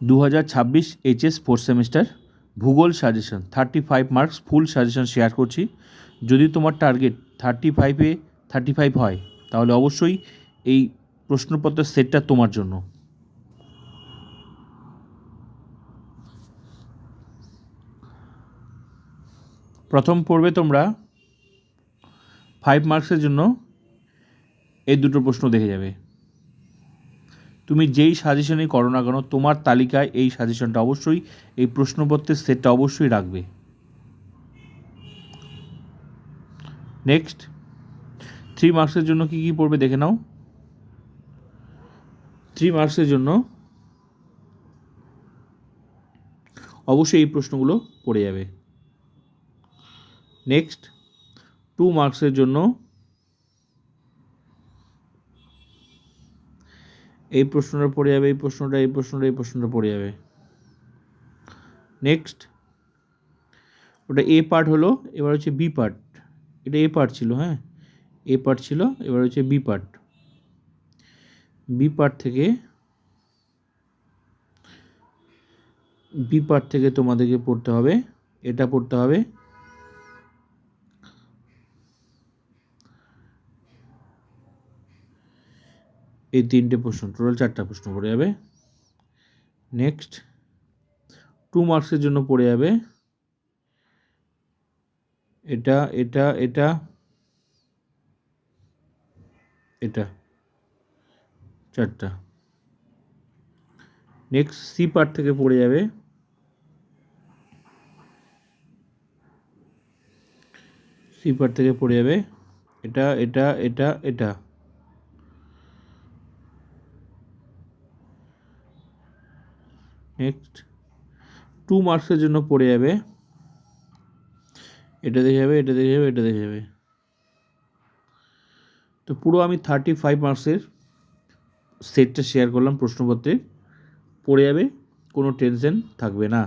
2026 HS fourth semester ভূগোল suggestion 35 marks full suggestion share করছি। যদি তোমার টার্গেট 35 হয় তাহলে অবশ্যই এই প্রশ্নপত্রের সেটটা তোমার জন্য। প্রথম পড়বে তোমরা 5 মার্কসের জন্য এই দুটো প্রশ্ন দেখে যাবে। তুমি যেই সাজেশনই করো না কেন তোমার তালিকায় এই সাজেশনটা অবশ্যই, এই প্রশ্নপত্রের সেটটা অবশ্যই রাখবে। নেক্সট 3 মার্কসের জন্য কি পড়বে দেখে নাও। 3 মার্কসের জন্য অবশ্যই এই প্রশ্নগুলো পড়ে যাবে। নেক্সট 2 মার্কসের জন্য এই প্রশ্নটা পড়ে যাবে, এই প্রশ্নটা পড়ে যাবে। নেক্সট ওটা এ পার্ট হলো, এবার হচ্ছে বি পার্ট। এটা এ পার্ট ছিল, হ্যাঁ এ পার্ট ছিল, এবার হচ্ছে বি পার্ট। বি পার্ট থেকে তোমাদেরকে পড়তে হবে, এটা পড়তে হবে, এই 3টে প্রশ্ন, টোটাল 4টা প্রশ্ন পড়ে যাবে। নেক্সট 2 মার্কসের জন্য পড়ে যাবে এটা এটা এটা এটা 4টা। নেক্সট সি পার্ট থেকে পড়ে যাবে এটা এটা এটা এটা। নেক্সট 2 মার্কসের জন্য পড়ে যাবে এটা দেখে যাবে, এটা দেখে যাবে, এটা দেখে যাবে। তো পুরো আমি 35 মার্কসের সেটটা শেয়ার করলাম প্রশ্নপত্রে, পড়ে যাবে, কোনো টেনশন থাকবে না।